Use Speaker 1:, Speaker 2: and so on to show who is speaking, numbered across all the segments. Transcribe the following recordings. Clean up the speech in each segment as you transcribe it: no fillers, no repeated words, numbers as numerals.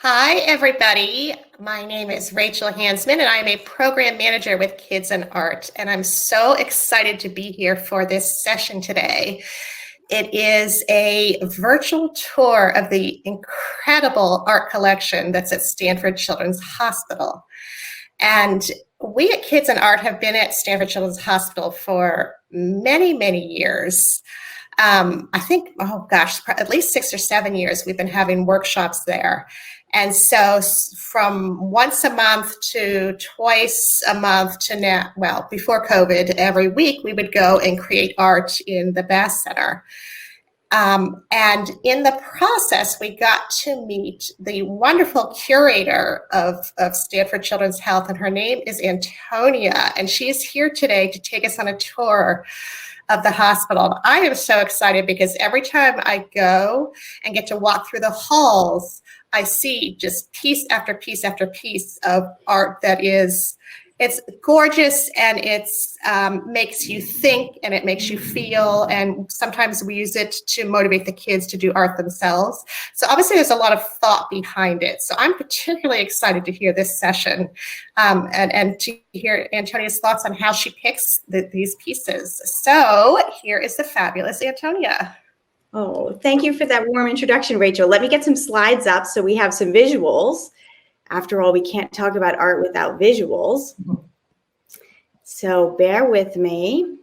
Speaker 1: Hi, everybody. My name is Rachel Hansman, and I am a program manager with Kids&Art, and I'm so excited to be here for this session today. It is a virtual tour of the incredible art collection that's at Stanford Children's Hospital. And we at Kids&Art have been at Stanford Children's Hospital for many, many years. I think, at least 6 or 7 years we've been having workshops there. And so from once a month to twice a month to now, well, before COVID, every week we would go and create art in the Bass Center. And in the process, we got to meet the wonderful curator of Stanford Children's Health, and her name is Antonia, and she's here today to take us on a tour of the hospital. I am so excited because every time I go and get to walk through the halls, I see just piece after piece after piece of art that is, it's gorgeous, and it's makes you think, and it makes you feel, and sometimes we use it to motivate the kids to do art themselves. So obviously there's a lot of thought behind it. So I'm particularly excited to hear this session and to hear Antonia's thoughts on how she picks these pieces. So here is the fabulous Antonia.
Speaker 2: Oh, thank you for that warm introduction, Rachel. Let me get some slides up so we have some visuals. After all, we can't talk about art without visuals. So bear with me.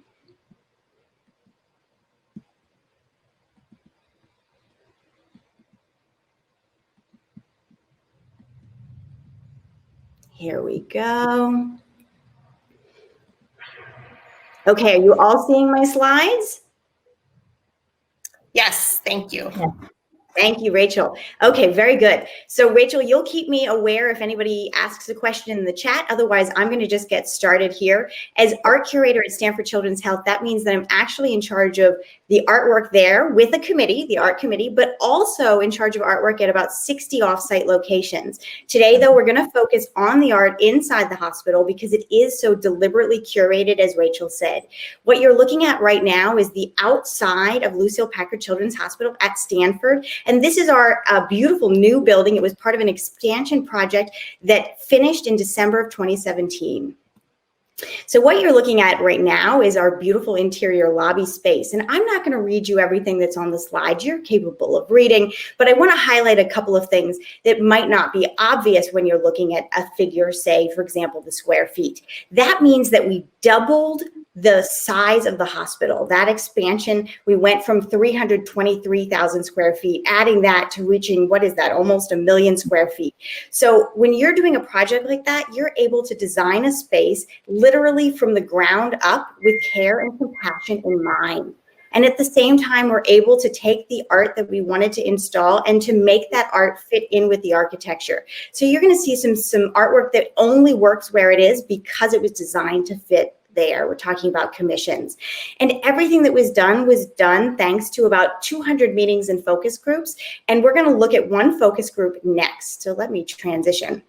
Speaker 2: Here we go. Okay, are you all seeing my slides?
Speaker 1: Yes, thank you.
Speaker 2: Yeah. Thank you, Rachel. Okay, very good. So Rachel, you'll keep me aware if anybody asks a question in the chat. Otherwise, I'm going to just get started here. As art curator at Stanford Children's Health, that means that I'm actually in charge of the artwork there with a committee, the art committee, but also in charge of artwork at about 60 offsite locations. Today, though, we're going to focus on the art inside the hospital because it is so deliberately curated, as Rachel said. What you're looking at right now is the outside of Lucile Packard Children's Hospital at Stanford. And this is our beautiful new building. It was part of an expansion project that finished in December of 2017. So what you're looking at right now is our beautiful interior lobby space. And I'm not going to read you everything that's on the slide. You're capable of reading, but I want to highlight a couple of things that might not be obvious when you're looking at a figure, say, for example, the square feet. That means that we doubled the size of the hospital. That expansion, we went from 323,000 square feet, adding that to reaching, what is that, almost 1 million square feet. So when you're doing a project like that, you're able to design a space literally from the ground up with care and compassion in mind. And at the same time, we're able to take the art that we wanted to install and to make that art fit in with the architecture. So you're going to see some artwork that only works where it is because it was designed to fit there. We're talking about commissions. And everything that was done thanks to about 200 meetings and focus groups. And we're going to look at one focus group next. So let me transition.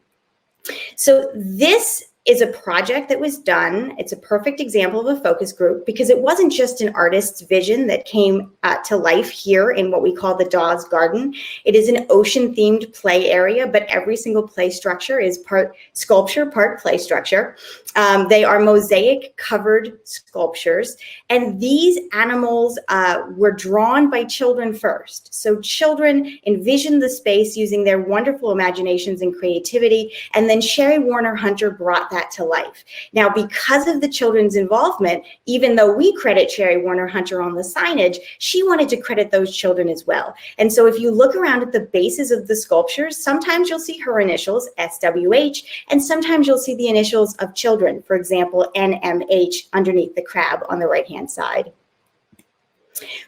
Speaker 2: So this is a project that was done. It's a perfect example of a focus group because it wasn't just an artist's vision that came to life here in what we call the Dawes Garden. It is an ocean-themed play area, but every single play structure is part sculpture, part play structure. They are mosaic-covered sculptures, and these animals were drawn by children first. So children envisioned the space using their wonderful imaginations and creativity, and then Sherry Warner Hunter brought that to life. Now, because of the children's involvement, even though we credit Sherry Warner Hunter on the signage, she wanted to credit those children as well. And so if you look around at the bases of the sculptures, sometimes you'll see her initials, SWH, and sometimes you'll see the initials of children, for example, NMH underneath the crab on the right-hand side.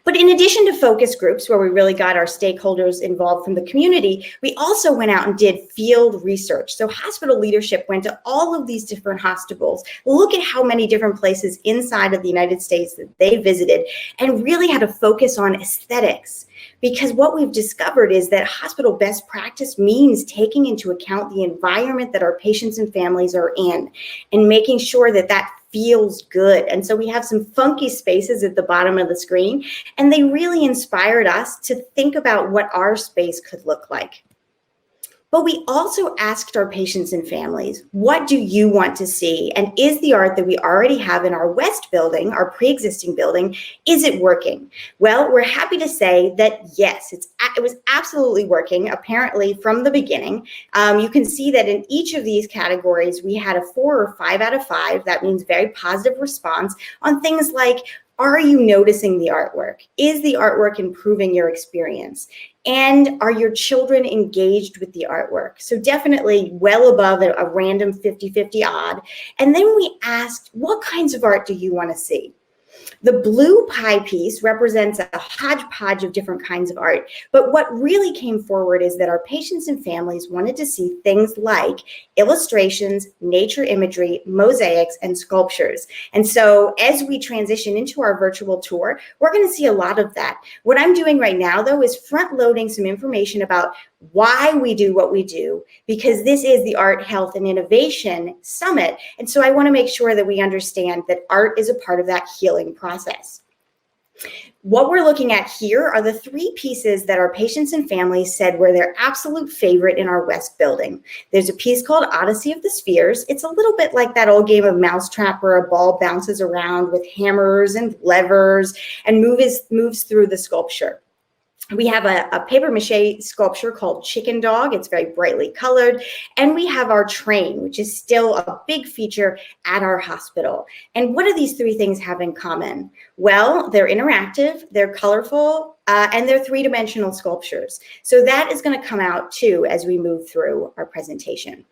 Speaker 2: But in addition to focus groups where we really got our stakeholders involved from the community, we also went out and did field research. So hospital leadership went to all of these different hospitals, look at how many different places inside of the United States that they visited, and really had a focus on aesthetics. Because what we've discovered is that hospital best practice means taking into account the environment that our patients and families are in and making sure that that feels good. And so we have some funky spaces at the bottom of the screen, and they really inspired us to think about what our space could look like. But we also asked our patients and families, what do you want to see? And is the art that we already have in our West building, our pre-existing building, is it working? Well, we're happy to say that yes, it was absolutely working, apparently from the beginning. You can see that in each of these categories, we had a 4 or 5 out of 5. That means very positive response on things like, are you noticing the artwork? Is the artwork improving your experience? And are your children engaged with the artwork? So definitely well above a random 50-50 odd. And then we asked, what kinds of art do you want to see? The blue pie piece represents a hodgepodge of different kinds of art. But what really came forward is that our patients and families wanted to see things like illustrations, nature imagery, mosaics, and sculptures. And so as we transition into our virtual tour, we're going to see a lot of that. What I'm doing right now, though, is front loading some information about why we do what we do, because this is the Art, Health, and Innovation Summit. And so I want to make sure that we understand that art is a part of that healing process. What we're looking at here are the 3 pieces that our patients and families said were their absolute favorite in our West building. There's a piece called Odyssey of the Spheres. It's a little bit like that old game of Mousetrap where a ball bounces around with hammers and levers and moves through the sculpture. We have a paper mache sculpture called Chicken Dog. It's very brightly colored. And we have our train, which is still a big feature at our hospital. And what do these 3 things have in common? Well, they're interactive, they're colorful, and they're 3-dimensional sculptures. So that is going to come out too as we move through our presentation.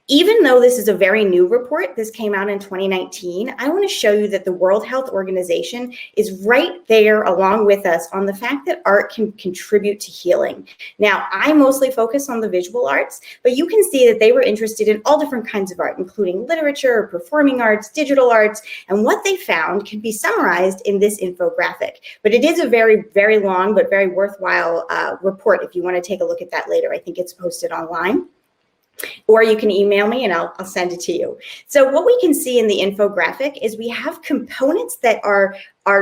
Speaker 2: Even though this is a very new report, this came out in 2019, I want to show you that the World Health Organization is right there along with us on the fact that art can contribute to healing. Now, I mostly focus on the visual arts, but you can see that they were interested in all different kinds of art, including literature, performing arts, digital arts, and what they found can be summarized in this infographic. But it is a very, very long but very worthwhile report if you want to take a look at that later. I think it's posted online. Or you can email me and I'll send it to you. So what we can see in the infographic is we have components that are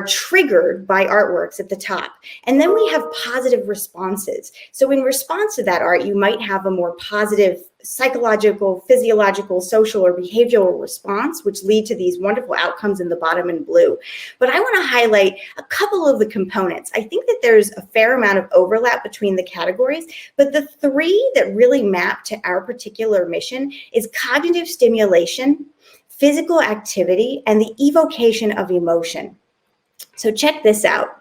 Speaker 2: triggered by artworks at the top. And then we have positive responses. So in response to that art, you might have a more positive psychological, physiological, social, or behavioral response, which lead to these wonderful outcomes in the bottom in blue. But I want to highlight a couple of the components. I think that there's a fair amount of overlap between the categories, but the 3 that really map to our particular mission is cognitive stimulation, physical activity, and the evocation of emotion. So check this out.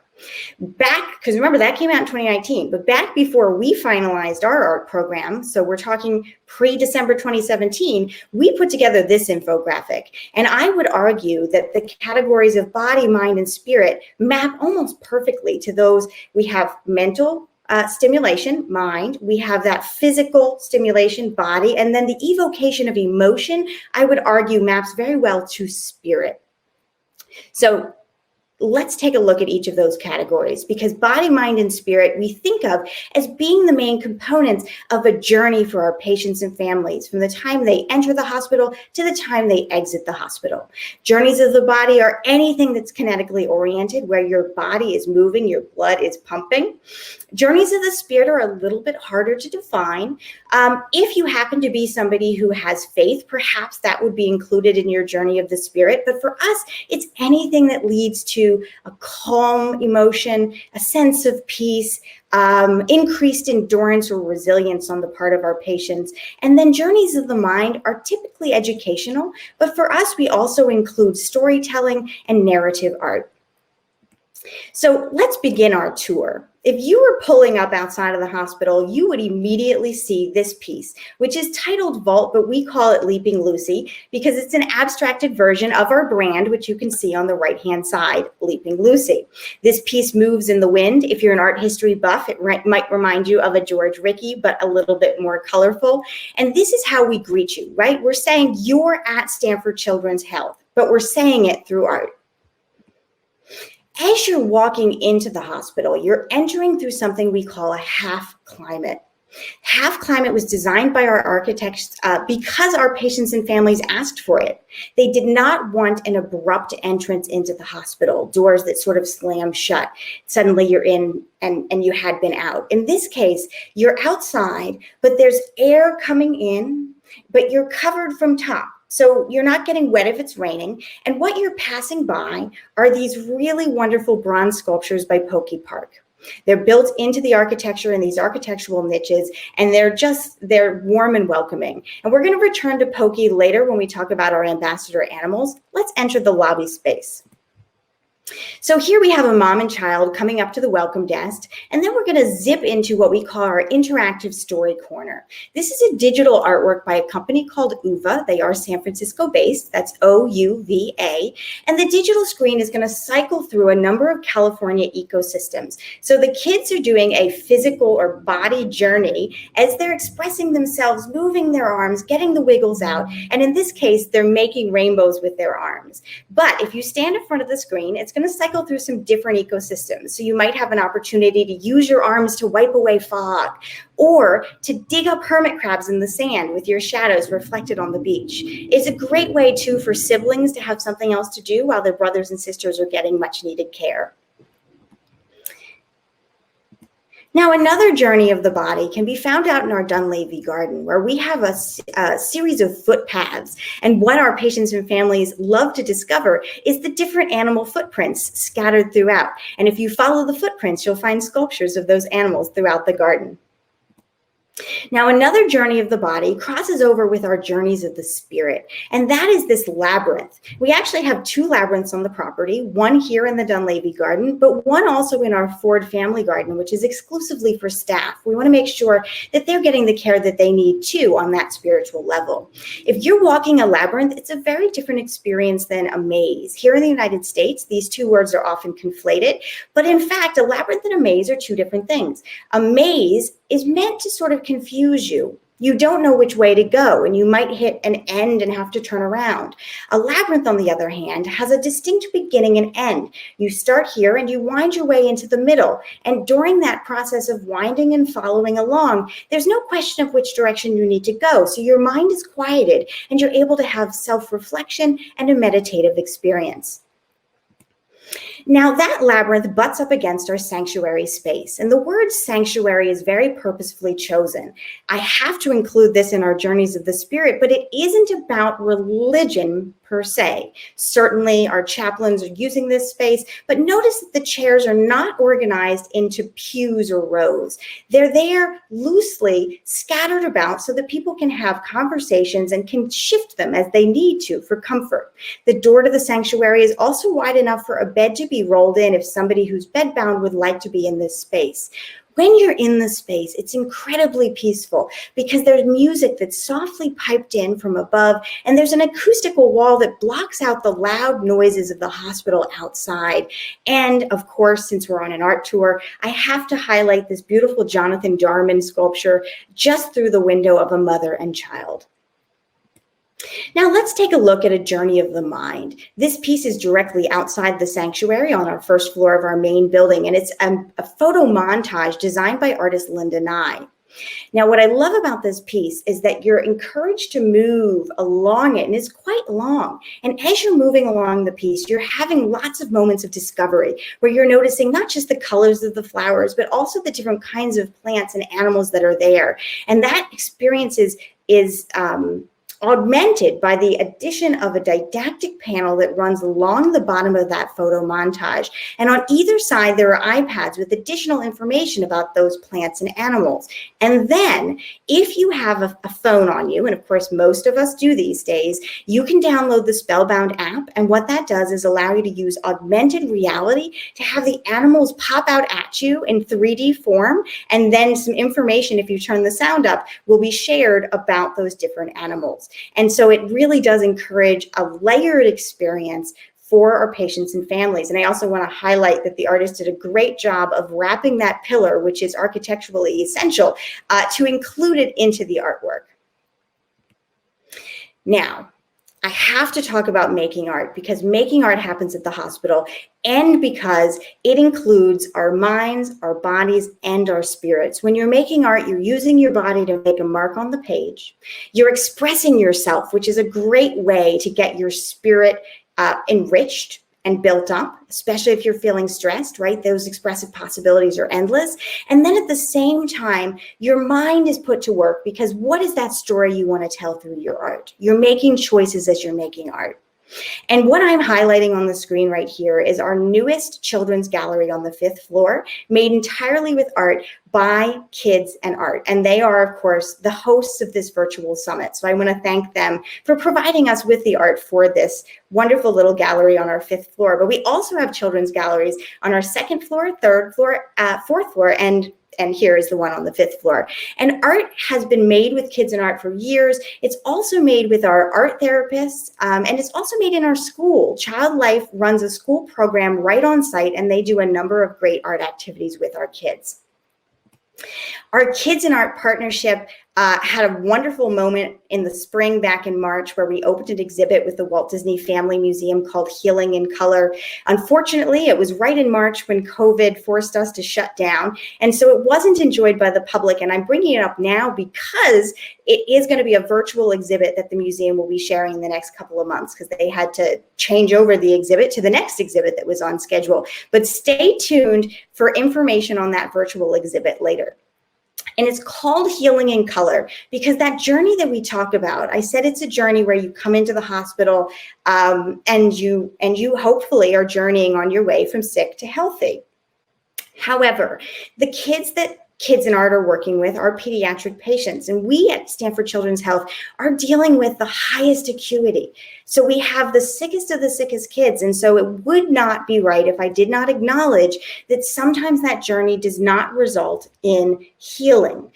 Speaker 2: Back, because remember that came out in 2019, but back before we finalized our art program, so we're talking pre-December 2017, we put together this infographic. And I would argue that the categories of body, mind, and spirit map almost perfectly to those. We have mental stimulation, mind, we have that physical stimulation, body, and then the evocation of emotion, I would argue maps very well to spirit. So let's take a look at each of those categories, because body, mind, and spirit we think of as being the main components of a journey for our patients and families from the time they enter the hospital to the time they exit the hospital. Journeys of the body are anything that's kinetically oriented, where your body is moving, your blood is pumping. Journeys of the spirit are a little bit harder to define. If you happen to be somebody who has faith, perhaps that would be included in your journey of the spirit. But for us, it's anything that leads to a calm emotion, a sense of peace, increased endurance or resilience on the part of our patients. And then journeys of the mind are typically educational, but for us, we also include storytelling and narrative art. So let's begin our tour. If you were pulling up outside of the hospital, you would immediately see this piece, which is titled Vault, but we call it Leaping Lucy because it's an abstracted version of our brand, which you can see on the right-hand side, Leaping Lucy. This piece moves in the wind. If you're an art history buff, it might remind you of a George Rickey, but a little bit more colorful. And this is how we greet you, right? We're saying you're at Stanford Children's Health, but we're saying it through art. As you're walking into the hospital, you're entering through something we call a half climate. Half Climate was designed by our architects because our patients and families asked for it. They did not want an abrupt entrance into the hospital, doors that sort of slam shut. Suddenly you're in and you had been out. In this case, you're outside, but there's air coming in, but you're covered from top. So you're not getting wet if it's raining. And what you're passing by are these really wonderful bronze sculptures by Pokey Park. They're built into the architecture in these architectural niches, and they're warm and welcoming. And we're going to return to Pokey later when we talk about our ambassador animals. Let's enter the lobby space. So here we have a mom and child coming up to the welcome desk, and then we're going to zip into what we call our interactive story corner. This is a digital artwork by a company called UVA. They are San Francisco based. That's OUVA. And the digital screen is going to cycle through a number of California ecosystems. So the kids are doing a physical or body journey as they're expressing themselves, moving their arms, getting the wiggles out. And in this case, they're making rainbows with their arms. But if you stand in front of the screen, it's going to cycle through some different ecosystems. So you might have an opportunity to use your arms to wipe away fog, or to dig up hermit crabs in the sand with your shadows reflected on the beach. It's a great way too for siblings to have something else to do while their brothers and sisters are getting much needed care. Now, another journey of the body can be found out in our Dunleavy garden, where we have a series of footpaths. And what our patients and families love to discover is the different animal footprints scattered throughout. And if you follow the footprints, you'll find sculptures of those animals throughout the garden. Now, another journey of the body crosses over with our journeys of the spirit, and that is this labyrinth. We actually have two labyrinths on the property, one here in the Dunleavy garden, but one also in our Ford family garden, which is exclusively for staff. We want to make sure that they're getting the care that they need too on that spiritual level. If you're walking a labyrinth, it's a very different experience than a maze. Here in the United States, these two words are often conflated, but in fact, a labyrinth and a maze are two different things. A maze is meant to sort of confuse you. You don't know which way to go, and you might hit an end and have to turn around. A labyrinth, on the other hand, has a distinct beginning and end. You start here and you wind your way into the middle. And during that process of winding and following along, there's no question of which direction you need to go. So your mind is quieted and you're able to have self-reflection and a meditative experience. Now, that labyrinth butts up against our sanctuary space, and the word sanctuary is very purposefully chosen. I have to include this in our journeys of the spirit, but it isn't about religion per se. Certainly, our chaplains are using this space, but notice that the chairs are not organized into pews or rows. They're there loosely scattered about so that people can have conversations and can shift them as they need to for comfort. The door to the sanctuary is also wide enough for a bed to be rolled in if somebody who's bedbound would like to be in this space. When you're in the space, it's incredibly peaceful because there's music that's softly piped in from above, and there's an acoustical wall that blocks out the loud noises of the hospital outside. And of course, since we're on an art tour, I have to highlight this beautiful Jonathan Darman sculpture just through the window of a mother and child. Now let's take a look at a journey of the mind. This piece is directly outside the sanctuary on our first floor of our main building, and it's a photo montage designed by artist Linda Nye. Now, what I love about this piece is that you're encouraged to move along it, and it's quite long. And as you're moving along the piece, you're having lots of moments of discovery where you're noticing not just the colors of the flowers, but also the different kinds of plants and animals that are there. And that experience is augmented by the addition of a didactic panel that runs along the bottom of that photo montage. And on either side, there are iPads with additional information about those plants and animals. And then if you have a phone on you, and of course, most of us do these days, you can download the Spellbound app. And what that does is allow you to use augmented reality to have the animals pop out at you in 3D form. And then some information, if you turn the sound up, will be shared about those different animals. And so it really does encourage a layered experience for our patients and families. And I also want to highlight that the artist did a great job of wrapping that pillar, which is architecturally essential, to include it into the artwork. Now, I have to talk about making art because making art happens at the hospital and because it includes our minds, our bodies, and our spirits. When you're making art, you're using your body to make a mark on the page. You're expressing yourself, which is a great way to get your spirit enriched and built up, especially if you're feeling stressed, right? Those expressive possibilities are endless. And then at the same time, your mind is put to work because what is that story you want to tell through your art? You're making choices as you're making art. And what I'm highlighting on the screen right here is our newest children's gallery on the 5th floor, made entirely with art by Kids&Art. And they are, of course, the hosts of this virtual summit. So I want to thank them for providing us with the art for this wonderful little gallery on our 5th floor. But we also have children's galleries on our 2nd floor, 3rd floor, 4th floor, and here is the one on the 5th floor. And art has been made with Kids&Art for years. It's also made with our art therapists, and it's also made in our school. Child Life runs a school program right on site, and they do a number of great art activities with our kids. Our Kids&Art partnership had a wonderful moment in the spring back in March where we opened an exhibit with the Walt Disney Family Museum called Healing in Color. Unfortunately, it was right in March when COVID forced us to shut down. And so it wasn't enjoyed by the public. And I'm bringing it up now because it is going to be a virtual exhibit that the museum will be sharing in the next couple of months because they had to change over the exhibit to the next exhibit that was on schedule. But stay tuned for information on that virtual exhibit later. And it's called Healing in Color because that journey that we talk about, I said it's a journey where you come into the hospital and you hopefully are journeying on your way from sick to healthy. However, the kids that Kids&Art are working with are pediatric patients, and we at Stanford Children's Health are dealing with the highest acuity. So we have the sickest of the sickest kids, and so it would not be right if I did not acknowledge that sometimes that journey does not result in healing.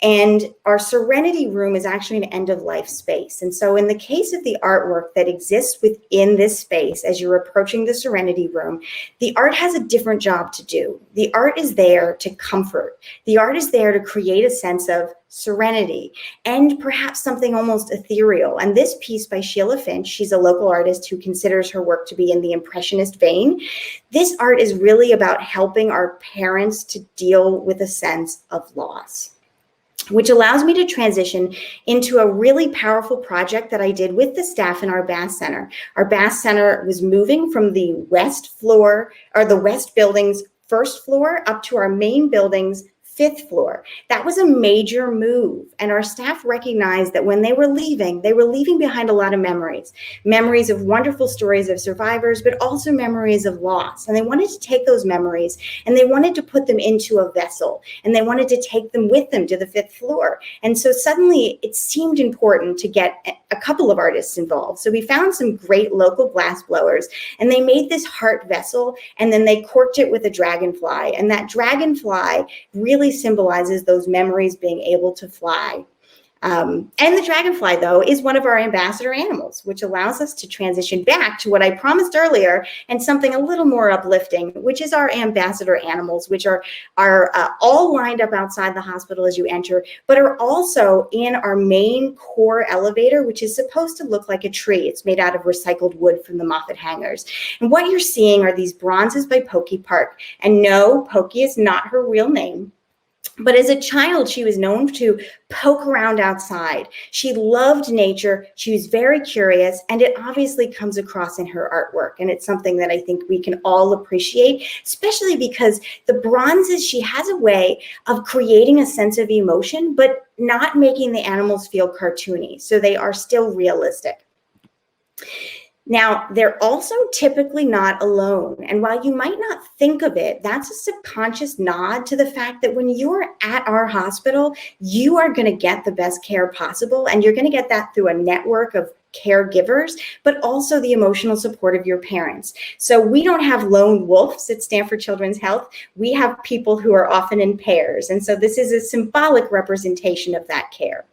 Speaker 2: And our Serenity Room is actually an end-of-life space. And so in the case of the artwork that exists within this space, as you're approaching the Serenity Room, the art has a different job to do. The art is there to comfort. The art is there to create a sense of serenity and perhaps something almost ethereal. And this piece by Sheila Finch, she's a local artist who considers her work to be in the Impressionist vein. This art is really about helping our parents to deal with a sense of loss, which allows me to transition into a really powerful project that I did with the staff in our Bass Center. Our Bass Center was moving from the west floor, or the west building's 1st floor, up to our main building's 5th floor. That was a major move, and our staff recognized that when they were leaving behind a lot of memories of wonderful stories of survivors, but also memories of loss. And they wanted to take those memories and they wanted to put them into a vessel, and they wanted to take them with them to the 5th floor. And so suddenly it seemed important to get a couple of artists involved. So we found some great local glass blowers, and they made this heart vessel, and then they corked it with a dragonfly. And that dragonfly really symbolizes those memories being able to fly. And the dragonfly, though, is one of our ambassador animals, which allows us to transition back to what I promised earlier and something a little more uplifting, which is our ambassador animals, which are all lined up outside the hospital as you enter, but are also in our main core elevator, which is supposed to look like a tree. It's made out of recycled wood from the Moffat hangars. And what you're seeing are these bronzes by Pokey Park. And no, Pokey is not her real name. But as a child, she was known to poke around outside. She loved nature. She was very curious, and it obviously comes across in her artwork. And it's something that I think we can all appreciate, especially because the bronzes, she has a way of creating a sense of emotion, but not making the animals feel cartoony. So they are still realistic. Now, they're also typically not alone. And while you might not think of it, that's a subconscious nod to the fact that when you're at our hospital, you are going to get the best care possible. And you're going to get that through a network of caregivers, but also the emotional support of your parents. So we don't have lone wolves at Stanford Children's Health. We have people who are often in pairs. And so this is a symbolic representation of that care.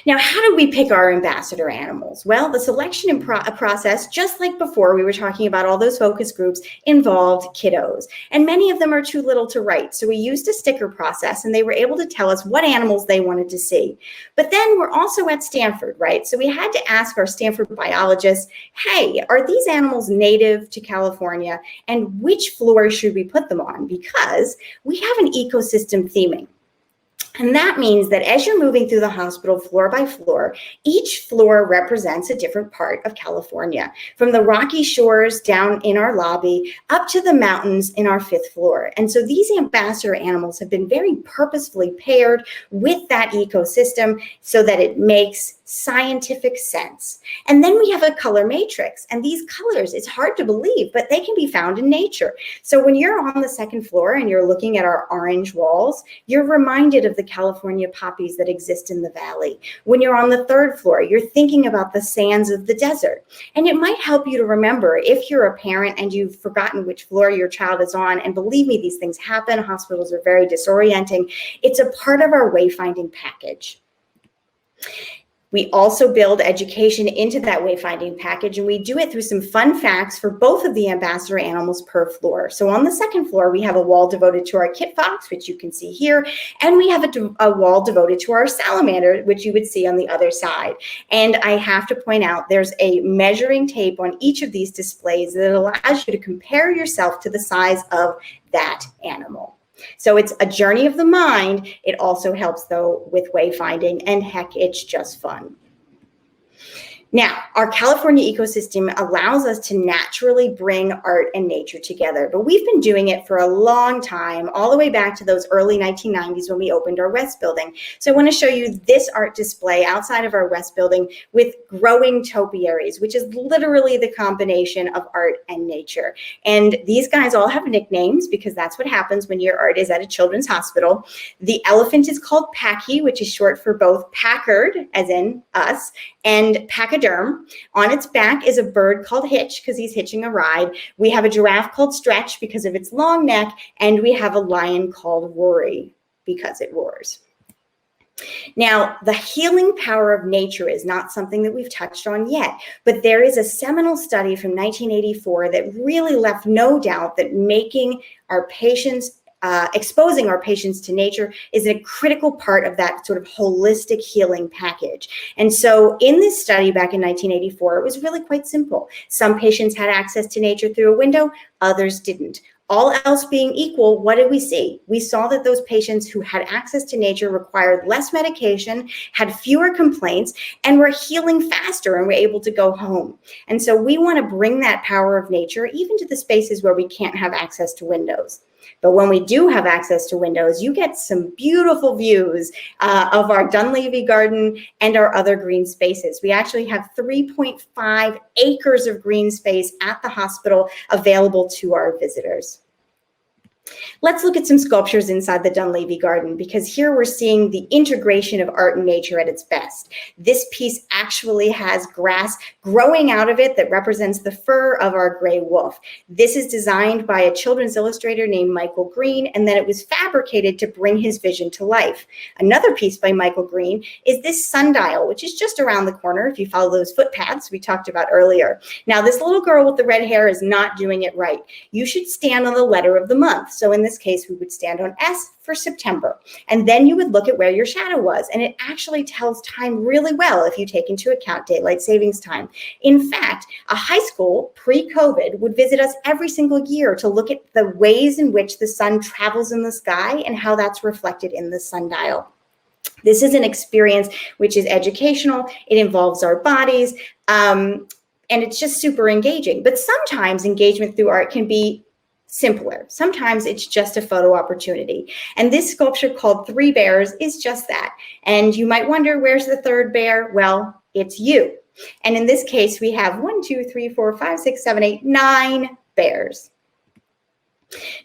Speaker 2: Now, how do we pick our ambassador animals? Well, the selection process, just like before, we were talking about all those focus groups, involved kiddos. And many of them are too little to write. So we used a sticker process, and they were able to tell us what animals they wanted to see. But then we're also at Stanford, right? So we had to ask our Stanford biologists, hey, are these animals native to California? And which floor should we put them on? Because we have an ecosystem theming. And that means that as you're moving through the hospital floor by floor, each floor represents a different part of California, from the rocky shores down in our lobby up to the mountains in our 5th floor. And so these ambassador animals have been very purposefully paired with that ecosystem so that it makes scientific sense. And then we have a color matrix, and these colors, it's hard to believe, but they can be found in nature. So when you're on the 2nd floor and you're looking at our orange walls, you're reminded of the California poppies that exist in the valley. When you're on the 3rd floor, you're thinking about the sands of the desert. And it might help you to remember if you're a parent and you've forgotten which floor your child is on, and believe me, these things happen. Hospitals are very disorienting. It's a part of our wayfinding package. We also build education into that wayfinding package, and we do it through some fun facts for both of the ambassador animals per floor. So on the 2nd floor, we have a wall devoted to our kit fox, which you can see here, and we have a wall devoted to our salamander, which you would see on the other side. And I have to point out, there's a measuring tape on each of these displays that allows you to compare yourself to the size of that animal. So it's a journey of the mind. It also helps, though, with wayfinding, and heck, it's just fun. Now, our California ecosystem allows us to naturally bring art and nature together, but we've been doing it for a long time, all the way back to those early 1990s when we opened our West building. So I want to show you this art display outside of our West building with growing topiaries, which is literally the combination of art and nature. And these guys all have nicknames because that's what happens when your art is at a children's hospital. The elephant is called Packy, which is short for both Packard, as in us, and Packard. On its back is a bird called Hitch because he's hitching a ride. We have a giraffe called Stretch because of its long neck, and we have a lion called Rory because it roars. Now, the healing power of nature is not something that we've touched on yet, but there is a seminal study from 1984 that really left no doubt that making our patients exposing our patients to nature is a critical part of that sort of holistic healing package. And so in this study back in 1984, it was really quite simple. Some patients had access to nature through a window, others didn't. All else being equal, what did we see? We saw that those patients who had access to nature required less medication, had fewer complaints, and were healing faster and were able to go home. And so we want to bring that power of nature even to the spaces where we can't have access to windows. But when we do have access to windows, you get some beautiful views of our Dunleavy garden and our other green spaces. We actually have 3.5 acres of green space at the hospital available to our visitors. Let's look at some sculptures inside the Dunleavy Garden, because here we're seeing the integration of art and nature at its best. This piece actually has grass growing out of it that represents the fur of our gray wolf. This is designed by a children's illustrator named Michael Green, and then it was fabricated to bring his vision to life. Another piece by Michael Green is this sundial, which is just around the corner if you follow those footpaths we talked about earlier. Now, this little girl with the red hair is not doing it right. You should stand on the letter of the month. So in this case, we would stand on S for September. And then you would look at where your shadow was. And it actually tells time really well if you take into account daylight savings time. In fact, a high school pre-COVID would visit us every single year to look at the ways in which the sun travels in the sky and how that's reflected in the sundial. This is an experience which is educational. It involves our bodies. And it's just super engaging. But sometimes engagement through art can be simpler. Sometimes it's just a photo opportunity. And this sculpture called Three Bears is just that. And you might wonder, where's the third bear? Well, it's you. And in this case, we have 1, 2, 3, 4, 5, 6, 7, 8, 9 bears.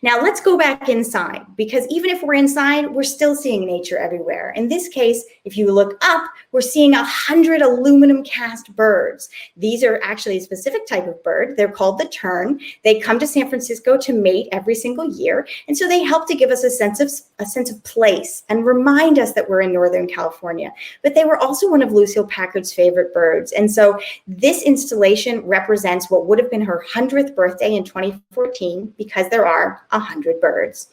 Speaker 2: Now let's go back inside, because even if we're inside, we're still seeing nature everywhere. In this case, if you look up, we're seeing 100 aluminum cast birds. These are actually a specific type of bird. They're called the tern. They come to San Francisco to mate every single year. And so they help to give us a sense of a sense of place and remind us that we're in Northern California. But they were also one of Lucile Packard's favorite birds. And so this installation represents what would have been her 100th birthday in 2014 because there are 100 birds.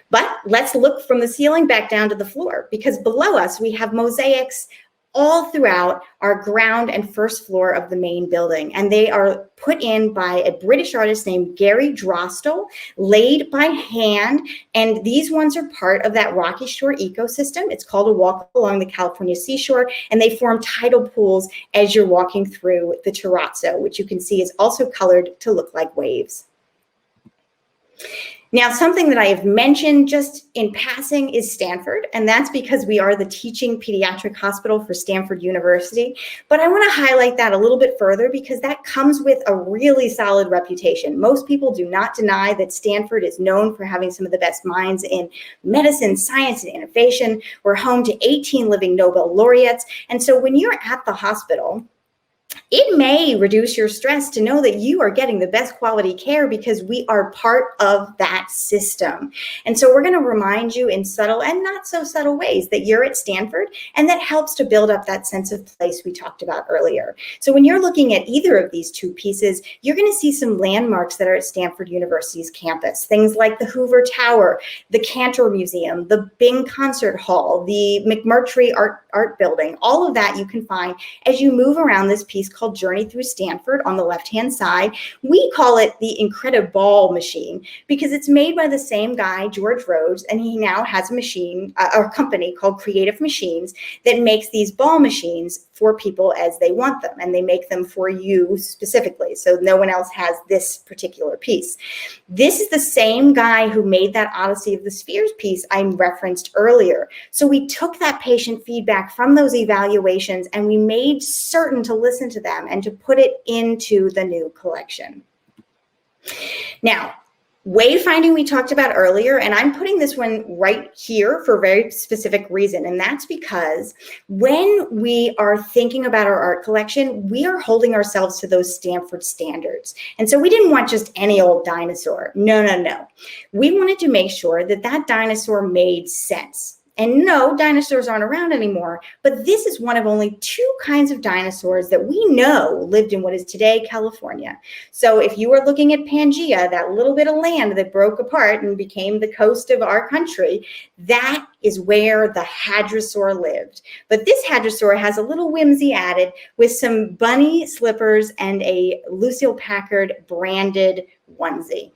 Speaker 2: But let's look from the ceiling back down to the floor, because below us we have mosaics all throughout our ground and first floor of the main building. And they are put in by a British artist named Gary Drostel, laid by hand. And these ones are part of that Rocky Shore ecosystem. It's called a walk along the California seashore, and they form tidal pools as you're walking through the terrazzo, which you can see is also colored to look like waves. Now, something that I have mentioned just in passing is Stanford, and that's because we are the teaching pediatric hospital for Stanford University. But I want to highlight that a little bit further because that comes with a really solid reputation. Most people do not deny that Stanford is known for having some of the best minds in medicine, science, and innovation. We're home to 18 living Nobel laureates. And so when you're at the hospital, it may reduce your stress to know that you are getting the best quality care because we are part of that system. And so we're going to remind you in subtle and not so subtle ways that you're at Stanford, and that helps to build up that sense of place we talked about earlier. So when you're looking at either of these two pieces, you're going to see some landmarks that are at Stanford University's campus. Things like the Hoover Tower, the Cantor Museum, the Bing Concert Hall, the McMurtry Art Building. All of that you can find as you move around this piece called Journey Through Stanford on the left-hand side. We call it the Incrediball machine because it's made by the same guy, George Rhodes, and he now has a machine, a company called Creative Machines that makes these ball machines for people as they want them, and they make them for you specifically, so no one else has this particular piece. This is the same guy who made that Odyssey of the Spheres piece I referenced earlier. So we took that patient feedback from those evaluations and we made certain to listen to them and to put it into the new collection. Now, wayfinding we talked about earlier, and I'm putting this one right here for a very specific reason, and that's because when we are thinking about our art collection, we are holding ourselves to those Stanford standards. And so we didn't want just any old dinosaur. No, no, no. We wanted to make sure that that dinosaur made sense. And no, dinosaurs aren't around anymore, but this is one of only two kinds of dinosaurs that we know lived in what is today California. So if you were looking at Pangea, that little bit of land that broke apart and became the coast of our country, that is where the hadrosaur lived. But this hadrosaur has a little whimsy added with some bunny slippers and a Lucile Packard branded onesie.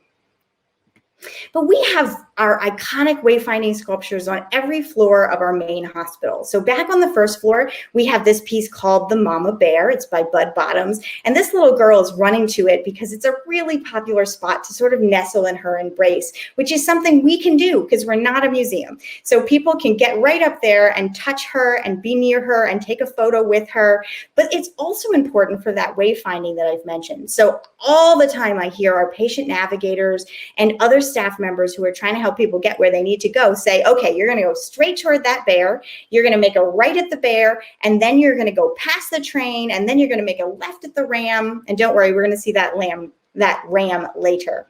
Speaker 2: But we have our iconic wayfinding sculptures on every floor of our main hospital. So back on the first floor, we have this piece called The Mama Bear. It's by Bud Bottoms. And this little girl is running to it because it's a really popular spot to sort of nestle in her embrace, which is something we can do because we're not a museum. So people can get right up there and touch her and be near her and take a photo with her. But it's also important for that wayfinding that I've mentioned. So all the time I hear our patient navigators and other staff members who are trying to help people get where they need to go say, okay, you're going to go straight toward that bear, you're going to make a right at the bear, and then you're going to go past the train, and then you're going to make a left at the ram, and don't worry, we're going to see that ram later.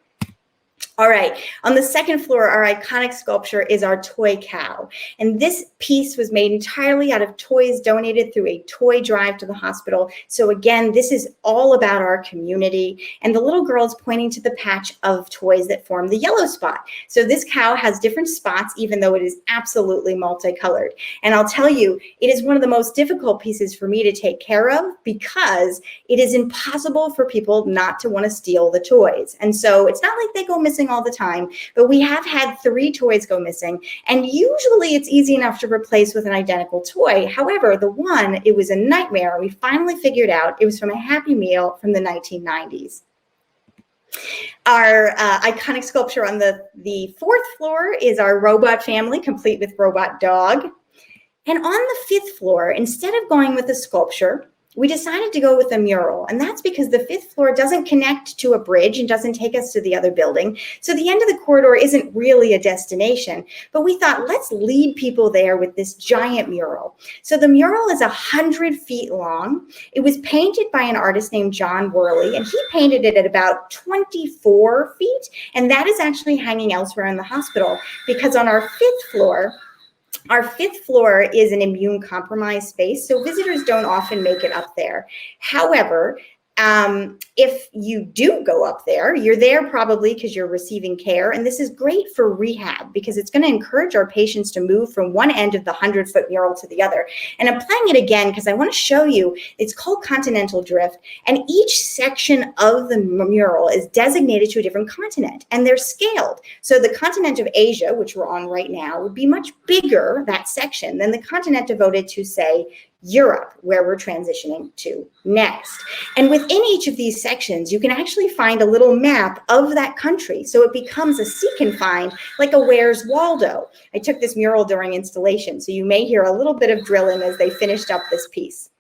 Speaker 2: All right, on the second floor, our iconic sculpture is our toy cow. And this piece was made entirely out of toys donated through a toy drive to the hospital. So again, this is all about our community. And the little girl is pointing to the patch of toys that form the yellow spot. So this cow has different spots, even though it is absolutely multicolored. And I'll tell you, it is one of the most difficult pieces for me to take care of because it is impossible for people not to want to steal the toys. And so it's not like they go missing all the time, but we have had 3 toys go missing, and usually it's easy enough to replace with an identical toy. However, the one, it was a nightmare. We finally figured out it was from a Happy Meal from the 1990s. Our iconic sculpture on the 4th floor is our robot family, complete with robot dog. And on the 5th floor, instead of going with a sculpture, we decided to go with a mural. And that's because the 5th floor doesn't connect to a bridge and doesn't take us to the other building. So the end of the corridor isn't really a destination, but we thought, let's lead people there with this giant mural. So the mural is 100 feet long. It was painted by an artist named John Worley, and he painted it at about 24 feet. And that is actually hanging elsewhere in the hospital, because on our 5th floor, is an immune compromised space, so visitors don't often make it up there. However, if you do go up there, you're there probably because you're receiving care. And this is great for rehab because it's going to encourage our patients to move from one end of the 100-foot mural to the other. And I'm playing it again because I want to show you, it's called Continental Drift. And each section of the mural is designated to a different continent, and they're scaled. So the continent of Asia, which we're on right now, would be much bigger, that section, than the continent devoted to, say, Europe, where we're transitioning to next. And within each of these sections, you can actually find a little map of that country. So it becomes a seek and find, like a Where's Waldo. I took this mural during installation, so you may hear a little bit of drilling as they finished up this piece.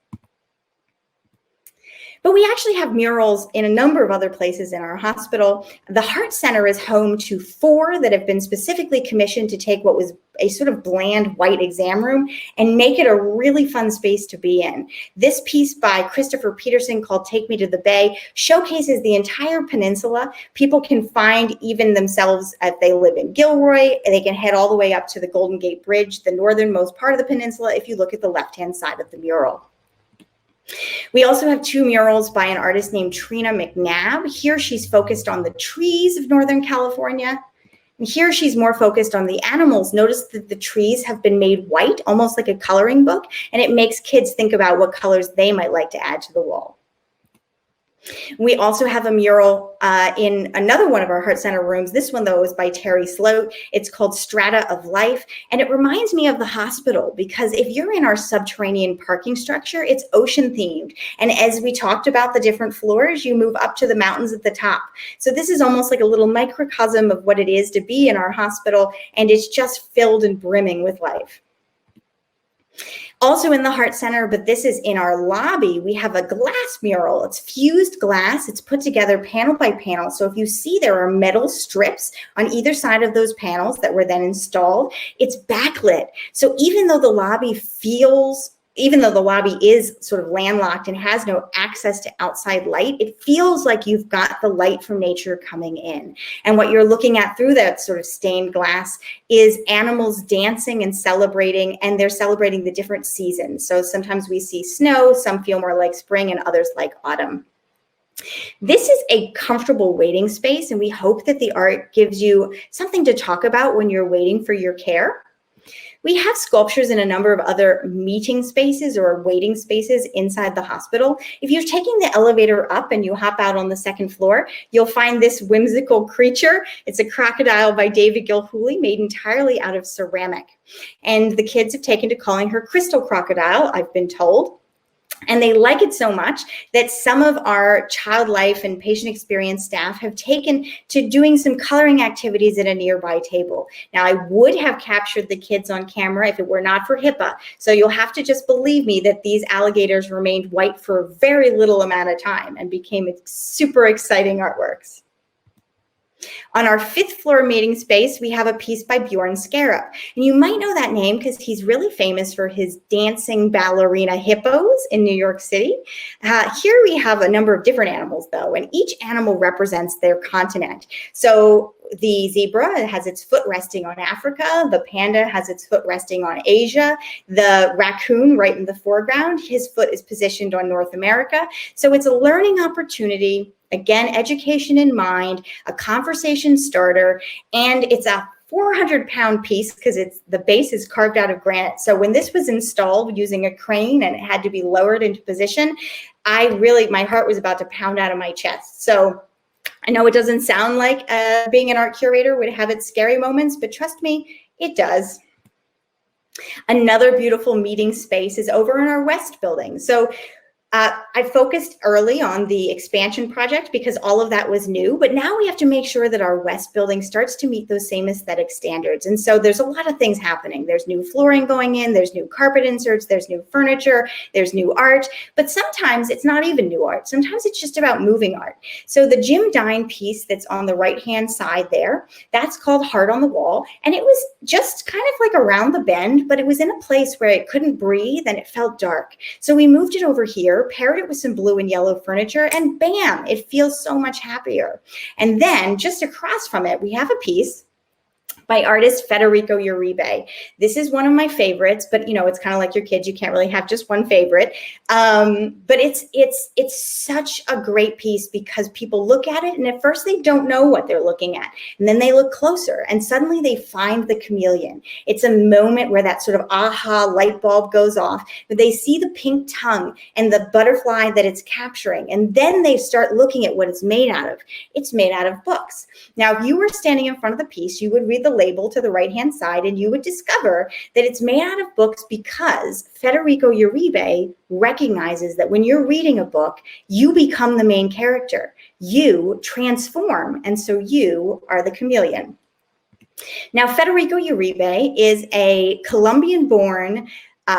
Speaker 2: But we actually have murals in a number of other places in our hospital. The Heart Center is home to 4 that have been specifically commissioned to take what was a sort of bland white exam room and make it a really fun space to be in. This piece by Christopher Peterson called Take Me to the Bay showcases the entire peninsula. People can find even themselves if they live in Gilroy, and they can head all the way up to the Golden Gate Bridge, the northernmost part of the peninsula, if you look at the left-hand side of the mural. We also have 2 murals by an artist named Trina McNabb. Here she's focused on the trees of Northern California. And here she's more focused on the animals. Notice that the trees have been made white, almost like a coloring book, and it makes kids think about what colors they might like to add to the wall. We also have a mural in another one of our Heart Center rooms. This one, though, is by Terry Sloat. It's called Strata of Life, and it reminds me of the hospital because if you're in our subterranean parking structure, it's ocean themed. And as we talked about the different floors, you move up to the mountains at the top. So this is almost like a little microcosm of what it is to be in our hospital, and it's just filled and brimming with life. Also in the Heart Center, but this is in our lobby, we have a glass mural. It's fused glass. It's put together panel by panel. So if you see there are metal strips on either side of those panels that were then installed, it's backlit. So even though the lobby is sort of landlocked and has no access to outside light, it feels like you've got the light from nature coming in. And what you're looking at through that sort of stained glass is animals dancing and celebrating, and they're celebrating the different seasons. So sometimes we see snow, some feel more like spring, and others like autumn. This is a comfortable waiting space, and we hope that the art gives you something to talk about when you're waiting for your care. We have sculptures in a number of other meeting spaces or waiting spaces inside the hospital. If you're taking the elevator up and you hop out on the 2nd floor, you'll find this whimsical creature. It's a crocodile by David Gilhooly, made entirely out of ceramic. And the kids have taken to calling her Crystal Crocodile, I've been told. And they like it so much that some of our child life and patient experience staff have taken to doing some coloring activities at a nearby table. Now, I would have captured the kids on camera if it were not for HIPAA. So you'll have to just believe me that these alligators remained white for a very little amount of time and became super exciting artworks. On our 5th floor meeting space, we have a piece by Bjorn Scarup. And you might know that name because he's really famous for his dancing ballerina hippos in New York City. Here we have a number of different animals, though, and each animal represents their continent. So the zebra has its foot resting on Africa. The panda has its foot resting on Asia. The raccoon right in the foreground, his foot is positioned on North America. So it's a learning opportunity. Again, education in mind, a conversation starter, and it's a 400-pound piece because the base is carved out of granite. So when this was installed using a crane and it had to be lowered into position, my heart was about to pound out of my chest. So I know it doesn't sound like being an art curator would have its scary moments, but trust me, it does. Another beautiful meeting space is over in our West building. So I focused early on the expansion project because all of that was new, but now we have to make sure that our West building starts to meet those same aesthetic standards. And so there's a lot of things happening. There's new flooring going in, there's new carpet inserts, there's new furniture, there's new art, but sometimes it's not even new art. Sometimes it's just about moving art. So the Jim Dine piece that's on the right-hand side there, that's called Heart on the Wall. And it was just kind of like around the bend, but it was in a place where it couldn't breathe and it felt dark. So we moved it over here, paired it with some blue and yellow furniture, and bam, it feels so much happier. And then just across from it, we have a piece by artist Federico Uribe. This is one of my favorites, but it's kind of like your kids. You can't really have just one favorite. But it's such a great piece because people look at it and at first they don't know what they're looking at. And then they look closer and suddenly they find the chameleon. It's a moment where that sort of aha light bulb goes off, but they see the pink tongue and the butterfly that it's capturing. And then they start looking at what it's made out of. It's made out of books. Now, if you were standing in front of the piece, you would read the label to the right-hand side, and you would discover that it's made out of books because Federico Uribe recognizes that when you're reading a book, you become the main character. You transform, and so you are the chameleon. Now, Federico Uribe is a Colombian-born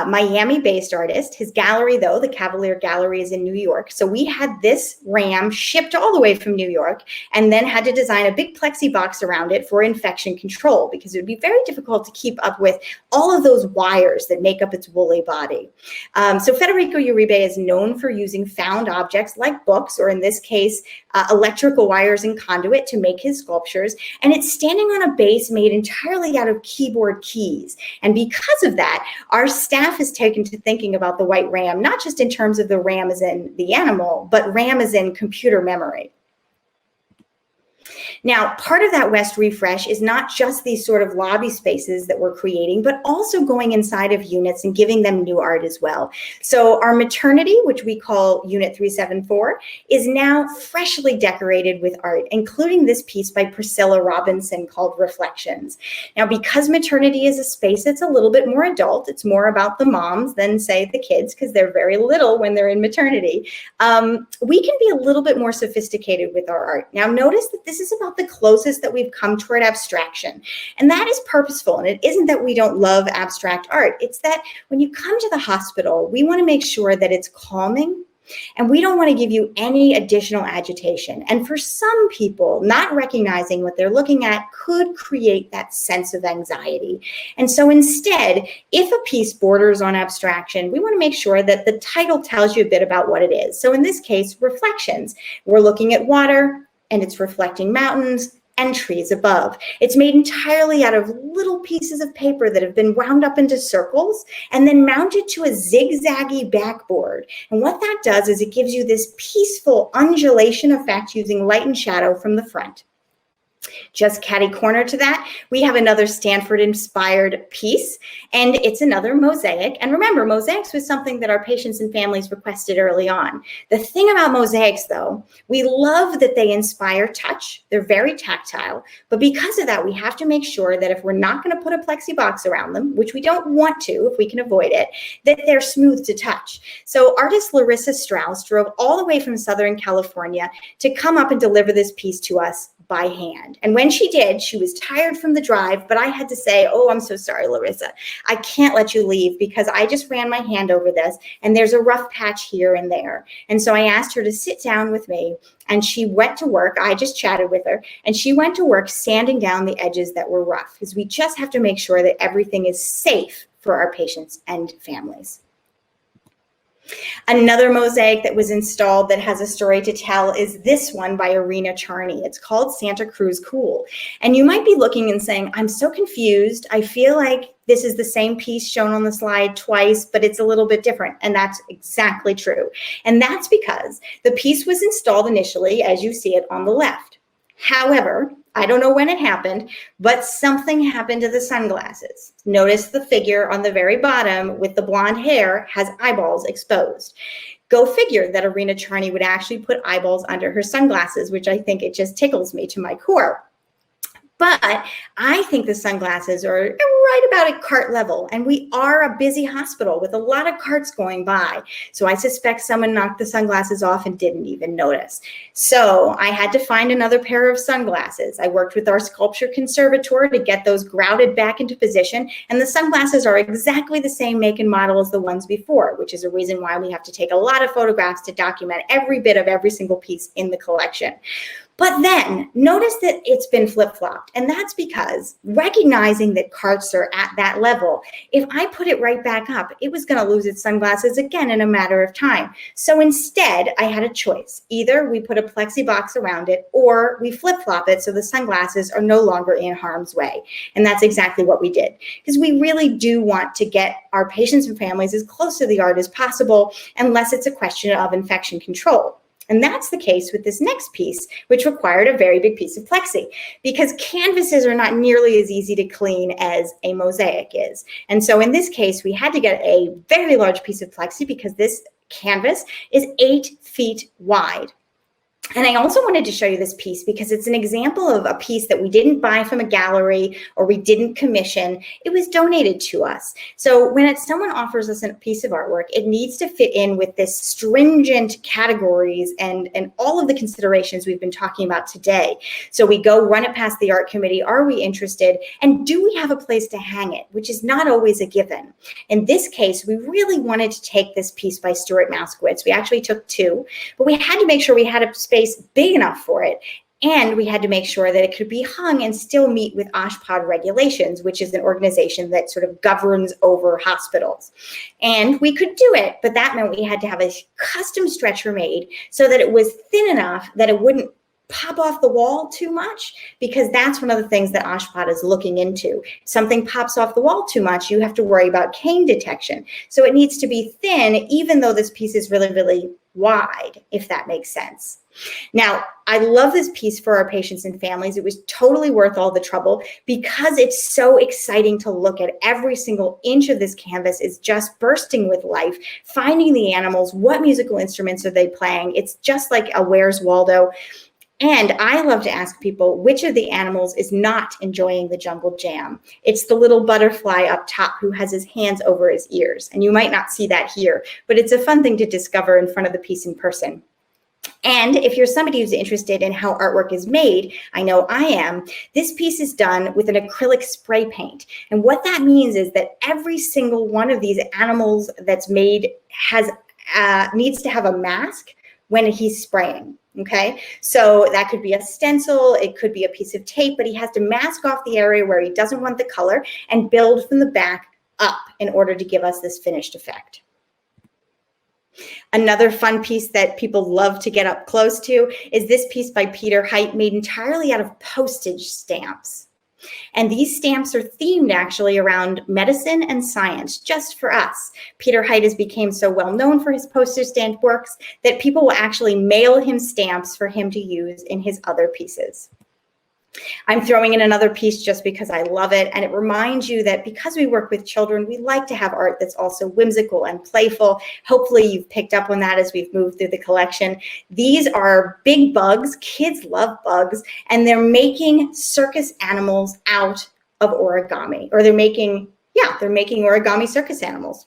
Speaker 2: Miami-based artist. His gallery, though, the Cavalier Gallery, is in New York. So we had this ram shipped all the way from New York and then had to design a big plexi box around it for infection control because it would be very difficult to keep up with all of those wires that make up its woolly body. So Federico Uribe is known for using found objects like books, or in this case, electrical wires and conduit to make his sculptures. And it's standing on a base made entirely out of keyboard keys. And because of that, our staff is taken to thinking about the white ram, not just in terms of the ram as in the animal, but ram as in computer memory. Now, part of that West refresh is not just these sort of lobby spaces that we're creating, but also going inside of units and giving them new art as well. So our maternity, which we call Unit 374, is now freshly decorated with art, including this piece by Priscilla Robinson called Reflections. Now, because maternity is a space that's a little bit more adult, it's more about the moms than, say, the kids, because they're very little when they're in maternity, we can be a little bit more sophisticated with our art. Now, notice that this is about the closest that we've come toward abstraction. And that is purposeful. And it isn't that we don't love abstract art. It's that when you come to the hospital, we want to make sure that it's calming, and we don't want to give you any additional agitation. And for some people, not recognizing what they're looking at could create that sense of anxiety. And so instead, if a piece borders on abstraction, we want to make sure that the title tells you a bit about what it is. So in this case, Reflections. We're looking at water, and it's reflecting mountains and trees above. It's made entirely out of little pieces of paper that have been wound up into circles and then mounted to a zigzaggy backboard. And what that does is it gives you this peaceful undulation effect using light and shadow from the front. Just catty corner to that, we have another Stanford-inspired piece, and it's another mosaic. And remember, mosaics was something that our patients and families requested early on. The thing about mosaics, though, we love that they inspire touch. They're very tactile, but because of that, we have to make sure that if we're not going to put a plexi box around them, which we don't want to if we can avoid it, that they're smooth to touch. So artist Larissa Strauss drove all the way from Southern California to come up and deliver this piece to us by hand. And when she did, she was tired from the drive, but I had to say, oh, I'm so sorry, Larissa. I can't let you leave because I just ran my hand over this and there's a rough patch here and there. And so I asked her to sit down with me and she went to work. I just chatted with her and she went to work sanding down the edges that were rough because we just have to make sure that everything is safe for our patients and families. Another mosaic that was installed that has a story to tell is this one by Irina Charney. It's called Santa Cruz Cool. And you might be looking and saying, I'm so confused. I feel like this is the same piece shown on the slide twice, but it's a little bit different. And that's exactly true. And that's because the piece was installed initially, as you see it on the left. However, I don't know when it happened, but something happened to the sunglasses. Notice the figure on the very bottom with the blonde hair has eyeballs exposed. Go figure that Irina Charney would actually put eyeballs under her sunglasses, which I think it just tickles me to my core. But I think the sunglasses are right about at cart level, and we are a busy hospital with a lot of carts going by. So I suspect someone knocked the sunglasses off and didn't even notice. So I had to find another pair of sunglasses. I worked with our sculpture conservator to get those grouted back into position, and the sunglasses are exactly the same make and model as the ones before, which is a reason why we have to take a lot of photographs to document every bit of every single piece in the collection. But then notice that it's been flip-flopped, and that's because recognizing that carts are at that level, if I put it right back up, it was going to lose its sunglasses again in a matter of time. So instead, I had a choice. Either we put a plexi box around it, or we flip-flop it so the sunglasses are no longer in harm's way. And that's exactly what we did, because we really do want to get our patients and families as close to the art as possible, unless it's a question of infection control. And that's the case with this next piece, which required a very big piece of plexi, because canvases are not nearly as easy to clean as a mosaic is. And so in this case, we had to get a very large piece of plexi because this canvas is 8 feet wide. And I also wanted to show you this piece because it's an example of a piece that we didn't buy from a gallery or we didn't commission. It was donated to us. So when someone offers us a piece of artwork, it needs to fit in with this stringent categories and all of the considerations we've been talking about today. So we go run it past the art committee. Are we interested? And do we have a place to hang it, which is not always a given. In this case, we really wanted to take this piece by Stuart Moskowitz. We actually took 2, but we had to make sure we had a space big enough for it. And we had to make sure that it could be hung and still meet with OSHPD regulations, which is an organization that sort of governs over hospitals. And we could do it, but that meant we had to have a custom stretcher made so that it was thin enough that it wouldn't pop off the wall too much, because that's one of the things that OSHPD is looking into. If something pops off the wall too much, you have to worry about cane detection. So it needs to be thin, even though this piece is really, really wide, if that makes sense. Now, I love this piece for our patients and families. It was totally worth all the trouble because it's so exciting to look at. Every single inch of this canvas is just bursting with life, finding the animals, what musical instruments are they playing. It's just like a Where's Waldo. And I love to ask people which of the animals is not enjoying the jungle jam. It's the little butterfly up top who has his hands over his ears. And you might not see that here, but it's a fun thing to discover in front of the piece in person. And if you're somebody who's interested in how artwork is made, I know I am, this piece is done with an acrylic spray paint. And what that means is that every single one of these animals that's made needs to have a mask when he's spraying. Okay, so that could be a stencil, it could be a piece of tape, but he has to mask off the area where he doesn't want the color and build from the back up in order to give us this finished effect. Another fun piece that people love to get up close to is this piece by Peter Height, made entirely out of postage stamps. And these stamps are themed actually around medicine and science, just for us. Peter Height has become so well known for his postage stamp works that people will actually mail him stamps for him to use in his other pieces. I'm throwing in another piece just because I love it, and it reminds you that because we work with children, we like to have art that's also whimsical and playful. Hopefully you've picked up on that as we've moved through the collection. These are big bugs. Kids love bugs, and they're making circus animals out of origami, or they're making origami circus animals.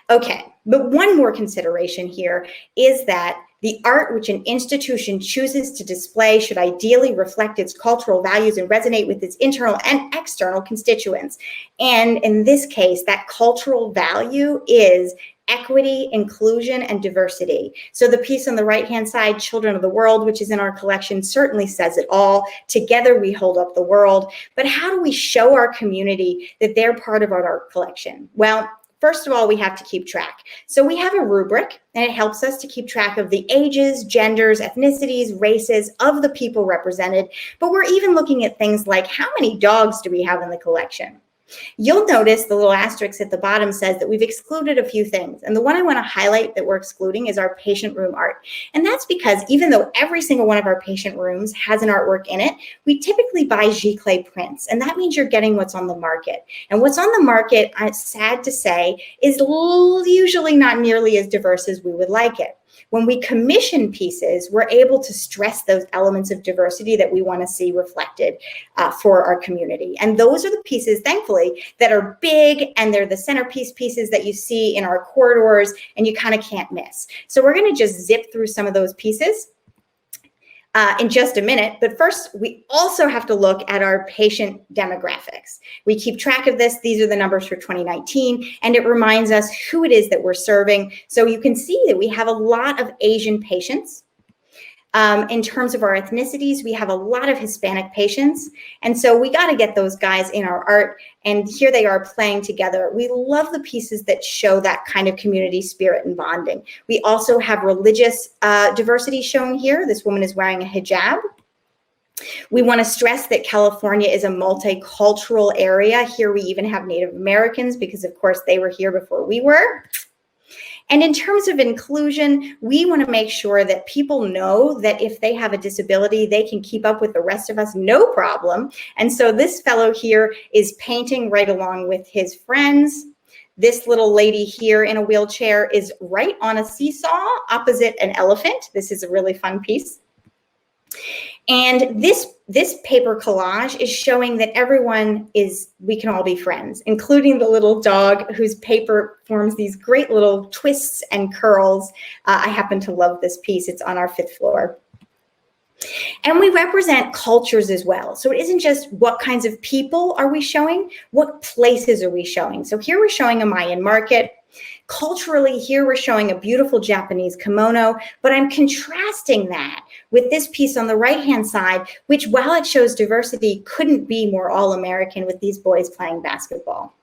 Speaker 2: Okay, but one more consideration here is that the art which an institution chooses to display should ideally reflect its cultural values and resonate with its internal and external constituents. And in this case, that cultural value is equity, inclusion, and diversity. So the piece on the right-hand side, Children of the World, which is in our collection, certainly says it all. Together we hold up the world. But how do we show our community that they're part of our art collection? Well, first of all, we have to keep track. So we have a rubric, and it helps us to keep track of the ages, genders, ethnicities, races of the people represented. But we're even looking at things like, how many dogs do we have in the collection? You'll notice the little asterisk at the bottom says that we've excluded a few things. And the one I want to highlight that we're excluding is our patient room art. And that's because even though every single one of our patient rooms has an artwork in it, we typically buy giclée prints. And that means you're getting what's on the market. And what's on the market, it's sad to say, is usually not nearly as diverse as we would like it. When we commission pieces, we're able to stress those elements of diversity that we want to see reflected for our community. And those are the pieces, thankfully, that are big, and they're the centerpiece pieces that you see in our corridors and you kind of can't miss. So we're going to just zip through some of those pieces in just a minute. But first, we also have to look at our patient demographics. We keep track of this. These are the numbers for 2019, and it reminds us who it is that we're serving. So you can see that we have a lot of Asian patients. In terms of our ethnicities, we have a lot of Hispanic patients. And so we got to get those guys in our art. And here they are playing together. We love the pieces that show that kind of community spirit and bonding. We also have religious diversity shown here. This woman is wearing a hijab. We want to stress that California is a multicultural area. Here we even have Native Americans because, of course, they were here before we were. And in terms of inclusion, we want to make sure that people know that if they have a disability, they can keep up with the rest of us, no problem. And so this fellow here is painting right along with his friends. This little lady here in a wheelchair is right on a seesaw opposite an elephant. This is a really fun piece. And this paper collage is showing that we can all be friends, including the little dog whose paper forms these great little twists and curls. I happen to love this piece. It's on our 5th floor. And we represent cultures as well. So it isn't just what kinds of people are we showing, what places are we showing. So here we're showing a Mayan market. Culturally, here we're showing a beautiful Japanese kimono, but I'm contrasting that with this piece on the right-hand side, which, while it shows diversity, couldn't be more all-American with these boys playing basketball.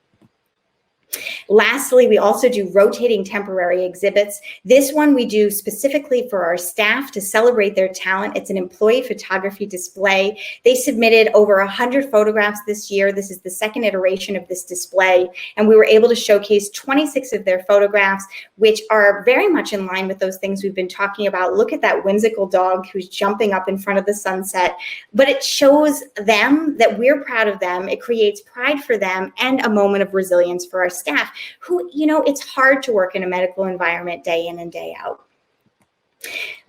Speaker 2: Lastly, we also do rotating temporary exhibits. This one we do specifically for our staff to celebrate their talent. It's an employee photography display. They submitted over 100 photographs this year. This is the 2nd iteration of this display, and we were able to showcase 26 of their photographs, which are very much in line with those things we've been talking about. Look at that whimsical dog who's jumping up in front of the sunset, but it shows them that we're proud of them. It creates pride for them and a moment of resilience for our staff who, it's hard to work in a medical environment day in and day out.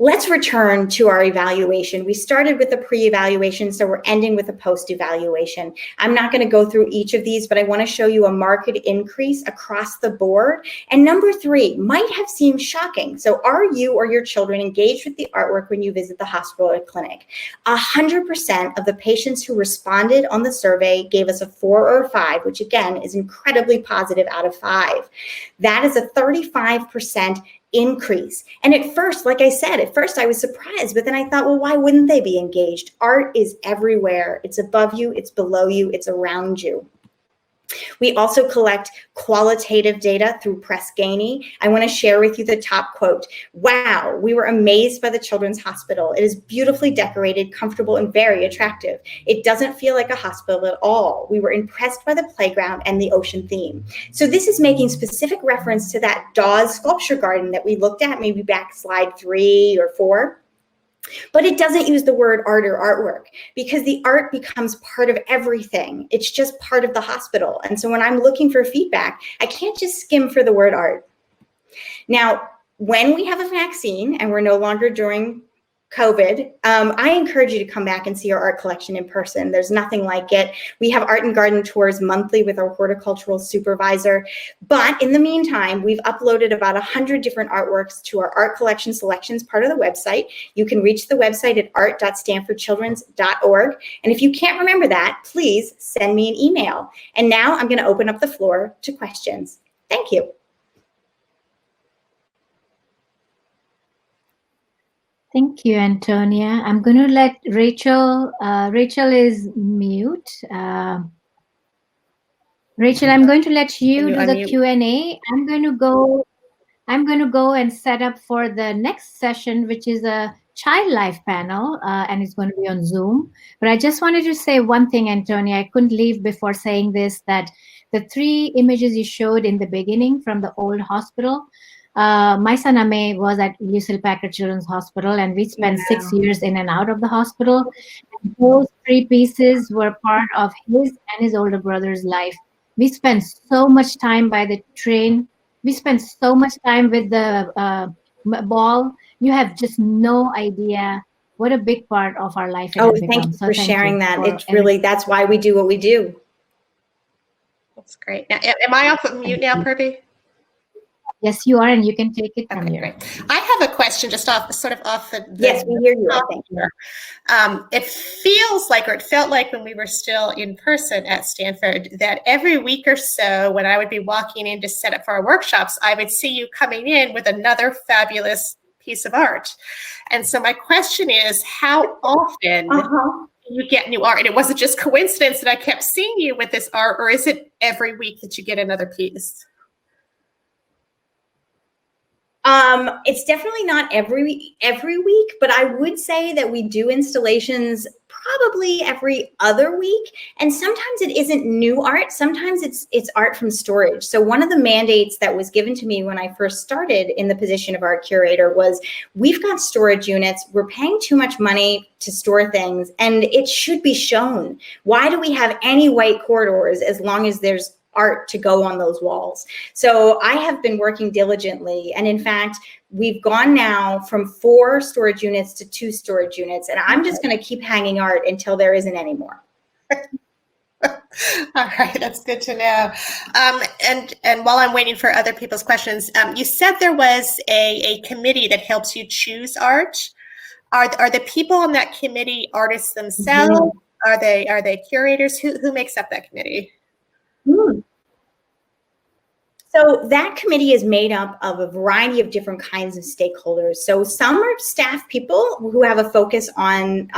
Speaker 2: Let's return to our evaluation. We started with a pre-evaluation, so we're ending with a post-evaluation. I'm not going to go through each of these, but I want to show you a marked increase across the board. And number 3 might have seemed shocking. So are you or your children engaged with the artwork when you visit the hospital or clinic? 100% of the patients who responded on the survey gave us a 4 or a 5, which again is incredibly positive out of 5. That is a 35% increase. And at first, like I said, I was surprised, but then I thought, well, why wouldn't they be engaged? Art is everywhere. It's above you, it's below you, it's around you. We also collect qualitative data through Press Ganey. I want to share with you the top quote. Wow, we were amazed by the Children's Hospital. It is beautifully decorated, comfortable, and very attractive. It doesn't feel like a hospital at all. We were impressed by the playground and the ocean theme. So this is making specific reference to that Dawes sculpture garden that we looked at, maybe back slide 3 or 4. But it doesn't use the word art or artwork because the art becomes part of everything. It's just part of the hospital. And so when I'm looking for feedback, I can't just skim for the word art. Now, when we have a vaccine and we're no longer during COVID, I encourage you to come back and see our art collection in person. There's nothing like it. We have art and garden tours monthly with our horticultural supervisor. But in the meantime, we've uploaded about 100 different artworks to our art collection selections part of the website. You can reach the website at art.stanfordchildrens.org. And if you can't remember that, please send me an email. And now I'm going to open up the floor to questions. Thank you.
Speaker 3: Thank you, Antonia. I'm going to let Rachel. Rachel is mute. Rachel, I'm going to let you do the Q&A. I'm going to go and set up for the next session, which is a child life panel, and it's going to be on Zoom. But I just wanted to say one thing, Antonia. I couldn't leave before saying this, that the 3 images you showed in the beginning from the old hospital, my son Ame was at Lucile Packard Children's Hospital, and we spent 6 years in and out of the hospital. And those 3 pieces were part of his and his older brother's life. We spent so much time by the train. We spent so much time with the ball. You have just no idea what a big part of our life it has become.
Speaker 2: Thank you for sharing that. It's
Speaker 3: everything.
Speaker 2: really, that's why we do what we do.
Speaker 1: That's great. Now, am I off of mute now, Purvi?
Speaker 3: Yes, you are, and you can take it from
Speaker 1: Okay,
Speaker 3: here.
Speaker 1: great. I have a question just off the
Speaker 2: Yes, we hear you, I think.
Speaker 1: It feels like, or it felt like when we were still in person at Stanford, that every week or so when I would be walking in to set up for our workshops, I would see you coming in with another fabulous piece of art. And so my question is, how often do you get new art? And it wasn't just coincidence that I kept seeing you with this art, or is it every week that you get another piece?
Speaker 2: It's definitely not every week, but I would say that we do installations probably every other week. And sometimes it isn't new art. Sometimes it's art from storage. So one of the mandates that was given to me when I first started in the position of art curator was, we've got storage units. We're paying too much money to store things, and it should be shown. Why do we have any white corridors as long as there's art to go on those walls? So I have been working diligently. And in fact, we've gone now from 4 storage units to 2 storage units. And I'm just going to keep hanging art until there isn't any more.
Speaker 1: All right, that's good to know. And while I'm waiting for other people's questions, you said there was a committee that helps you choose art. Are the people on that committee artists themselves? Mm-hmm. Are they curators? Who makes up that committee?
Speaker 2: So that committee is made up of a variety of different kinds of stakeholders. So some are staff people who have a focus on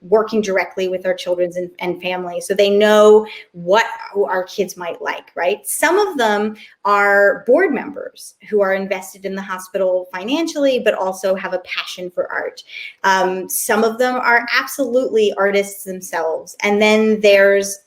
Speaker 2: working directly with our children and families. So they know what our kids might like, right? Some of them are board members who are invested in the hospital financially, but also have a passion for art. Some of them are absolutely artists themselves. And then there's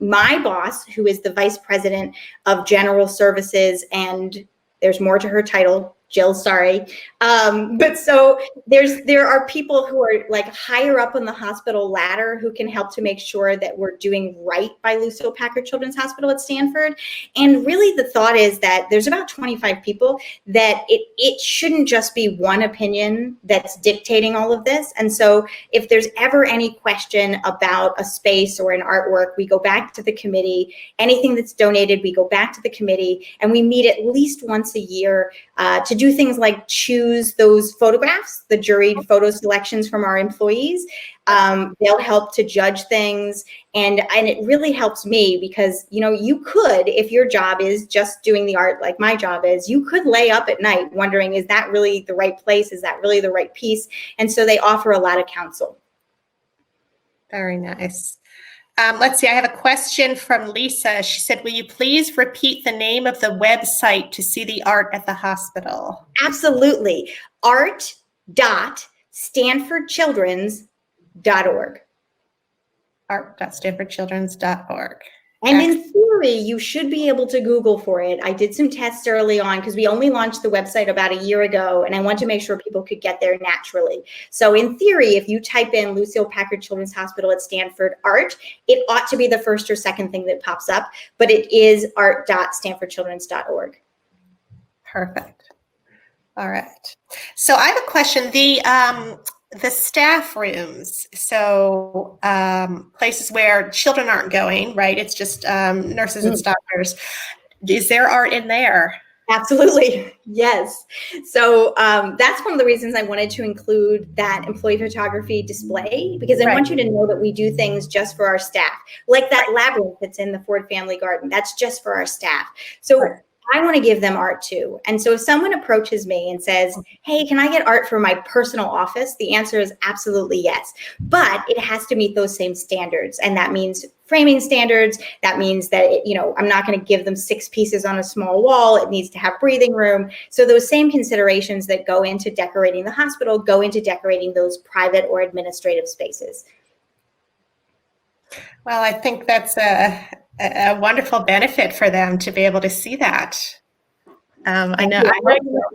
Speaker 2: my boss, who is the vice president of general services, and there's more to her title, Jill, sorry. But so there are people who are like higher up on the hospital ladder who can help to make sure that we're doing right by Lucile Packard Children's Hospital at Stanford. And really the thought is that there's about 25 people, that it shouldn't just be one opinion that's dictating all of this. And so if there's ever any question about a space or an artwork, we go back to the committee. Anything that's donated, we go back to the committee, and we meet at least once a year to do things like choose those photographs, the juried photo selections from our employees. They'll help to judge things. And it really helps me because, you know, you could, if your job is just doing the art like my job is, you could lay up at night wondering, is that really the right place? Is that really the right piece? And so they offer a lot of counsel.
Speaker 1: Very nice. Let's see, I have a question from Lisa. She said, will you please repeat the name of the website to see the art at the hospital?
Speaker 2: Absolutely. art.stanfordchildrens.org.
Speaker 1: art.stanfordchildrens.org.
Speaker 2: And in theory, you should be able to Google for it. I did some tests early on because we only launched the website about a year ago, and I want to make sure people could get there naturally. So in theory, if you type in Lucile Packard Children's Hospital at Stanford art, it ought to be the first or second thing that pops up, but it is art.stanfordchildrens.org.
Speaker 1: Perfect. All right. So I have a question. The staff rooms, so places where children aren't going, right? It's just nurses and doctors. Is there art in there?
Speaker 2: Absolutely, yes. So that's one of the reasons I wanted to include that employee photography display, because I want you to know that we do things just for our staff. Like that labyrinth that's in the Ford Family Garden, that's just for our staff. So I want to give them art too. And so if someone approaches me and says, hey, can I get art for my personal office? The answer is absolutely yes. But it has to meet those same standards. And that means framing standards. That means that, I'm not going to give them 6 pieces on a small wall. It needs to have breathing room. So those same considerations that go into decorating the hospital go into decorating those private or administrative spaces.
Speaker 1: Well, I think that's a wonderful benefit for them to be able to see that. I know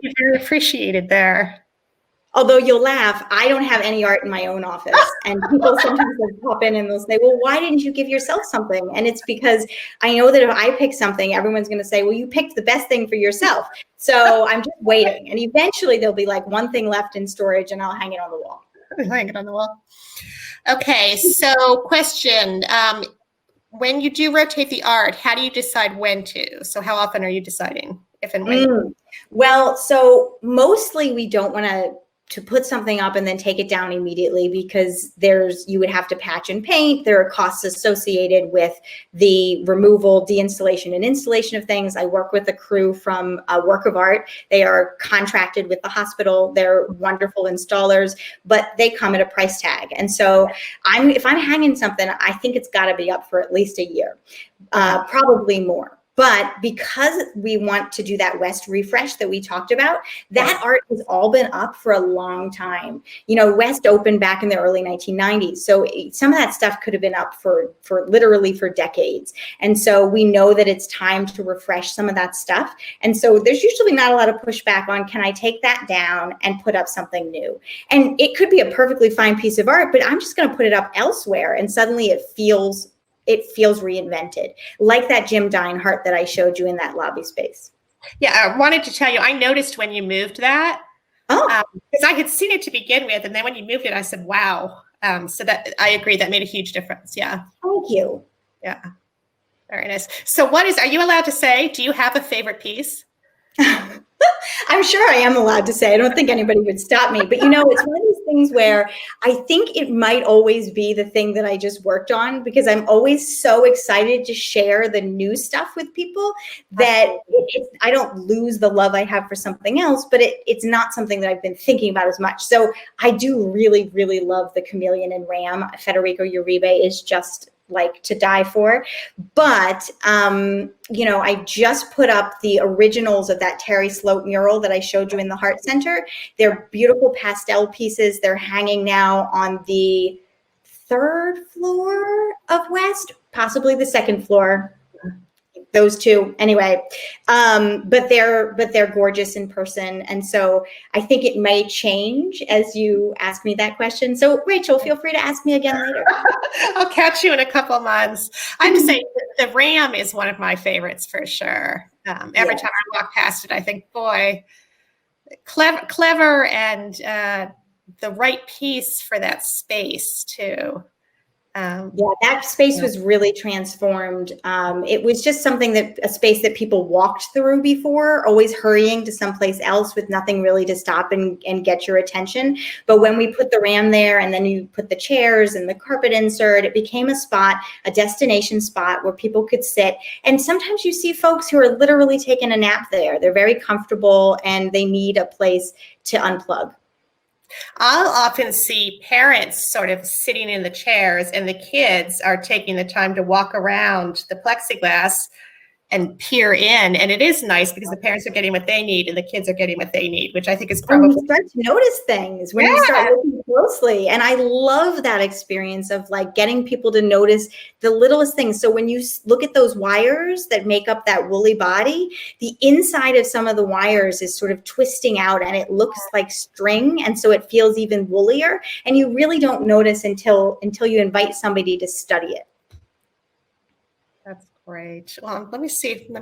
Speaker 1: you're very appreciated there.
Speaker 2: Although you'll laugh, I don't have any art in my own office. And people sometimes will pop in and they'll say, well, why didn't you give yourself something? And it's because I know that if I pick something, everyone's going to say, well, you picked the best thing for yourself. So I'm just waiting. And eventually there'll be like one thing left in storage and I'll hang it on the wall.
Speaker 1: Hang it on the wall. Okay, so question. When you do rotate the art, how do you decide when to? So how often are you deciding if and when?
Speaker 2: Well, so mostly we don't want to put something up and then take it down immediately because you would have to patch and paint. There are costs associated with the removal, deinstallation, and installation of things. I work with a crew from Work of Art. They are contracted with the hospital. They're wonderful installers, but they come at a price tag. And so if I'm hanging something, I think it's got to be up for at least a year, probably more. But because we want to do that West refresh that we talked about, that art has all been up for a long time. You know, West opened back in the early 1990s. So some of that stuff could have been up for literally for decades. And so we know that it's time to refresh some of that stuff. And so there's usually not a lot of pushback on, can I take that down and put up something new? And it could be a perfectly fine piece of art, but I'm just going to put it up elsewhere. And suddenly it feels reinvented, like that Jim Deinhardt that I showed you in that lobby space.
Speaker 1: Yeah, I wanted to tell you, I noticed when you moved that, because I had seen it to begin with, and then when you moved it, I said, wow. So that I agree, that made a huge difference. Yeah.
Speaker 2: Thank you.
Speaker 1: Yeah. Very nice. So are you allowed to say, do you have a favorite piece?
Speaker 2: I'm sure I am allowed to say. I don't think anybody would stop me. But, you know, it's one of these things where I think it might always be the thing that I just worked on, because I'm always so excited to share the new stuff with people that I don't lose the love I have for something else, but it's not something that I've been thinking about as much. So I do really, really love the Chameleon and Ram. Federico Uribe is just like to die for. But, you know, I just put up the originals of that Terry Sloat mural that I showed you in the Heart Center. They're beautiful pastel pieces. They're hanging now on the 3rd floor of West, possibly the 2nd floor. Those two, anyway, but they're gorgeous in person. And so I think it may change as you ask me that question. So Rachel, feel free to ask me again later.
Speaker 1: I'll catch you in a couple months. I have to say, the Ram is one of my favorites for sure. Every time I walk past it, I think, boy, clever and the right piece for that space too.
Speaker 2: That space was really transformed. It was just a space that people walked through before, always hurrying to someplace else with nothing really to stop and get your attention. But when we put the Ram there and then you put the chairs and the carpet insert, it became a destination spot where people could sit. And sometimes you see folks who are literally taking a nap there. They're very comfortable and they need a place to unplug.
Speaker 1: I'll often see parents sort of sitting in the chairs and the kids are taking the time to walk around the plexiglass and peer in. And it is nice because the parents are getting what they need and the kids are getting what they need, which I think is probably...
Speaker 2: When you start to notice things, when you start looking closely. And I love that experience of like getting people to notice the littlest things. So when you look at those wires that make up that woolly body, the inside of some of the wires is sort of twisting out and it looks like string. And so it feels even woollier. And you really don't notice until you invite somebody to study it.
Speaker 1: That's great. Well, let me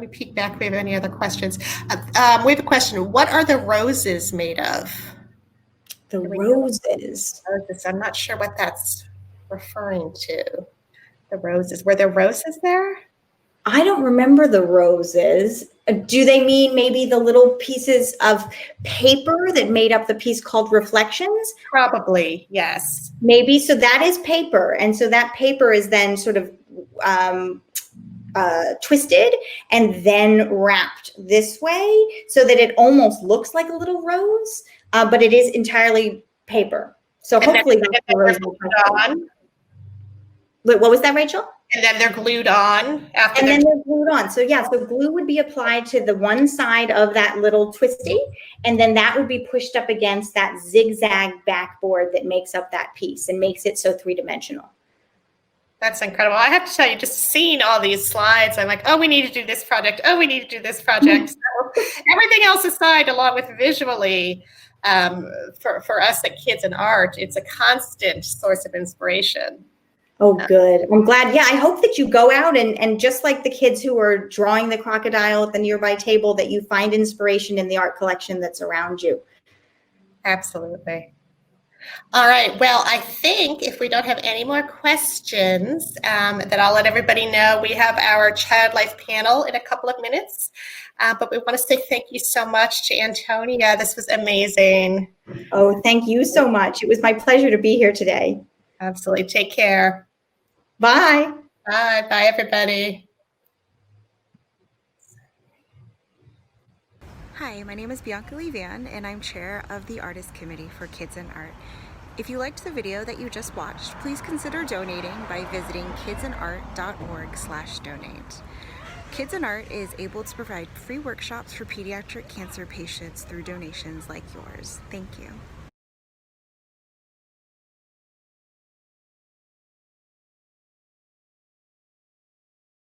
Speaker 1: peek back. We have any other questions? We have a question. What are the roses made of?
Speaker 2: The roses.
Speaker 1: I'm not sure what that's referring to. The roses. Were there roses there?
Speaker 2: I don't remember the roses. Do they mean maybe the little pieces of paper that made up the piece called Reflections?
Speaker 1: Probably, yes.
Speaker 2: Maybe. So that is paper. And so that paper is then sort of twisted and then wrapped this way so that it almost looks like a little rose, but it is entirely paper. So and hopefully that's the rose. What was that, Rachel?
Speaker 1: And then they're glued on after.
Speaker 2: And then they're glued on. So yeah, so glue would be applied to the one side of that little twisty, and then that would be pushed up against that zigzag backboard that makes up that piece and makes it so three-dimensional.
Speaker 1: That's incredible. I have to tell you, just seeing all these slides, I'm like, oh, we need to do this project. Oh, we need to do this project. So everything else aside, along with visually, for us at Kids and Art, it's a constant source of inspiration.
Speaker 2: Oh, good. I'm glad. Yeah, I hope that you go out and just like the kids who are drawing the crocodile at the nearby table, that you find inspiration in the art collection that's around you.
Speaker 1: Absolutely. All right. Well, I think if we don't have any more questions, that I'll let everybody know we have our Child Life panel in a couple of minutes. But we want to say thank you so much to Antonia. This was amazing.
Speaker 2: Oh, thank you so much. It was my pleasure to be here today.
Speaker 1: Absolutely. Take care.
Speaker 2: Bye.
Speaker 1: Bye. Bye, everybody.
Speaker 4: Hi, my name is Bianca Levan, and I'm chair of the Artist Committee for Kids and Art. If you liked the video that you just watched, please consider donating by visiting kidsandart.org/donate. Kids and Art is able to provide free workshops for pediatric cancer patients through donations like yours. Thank you.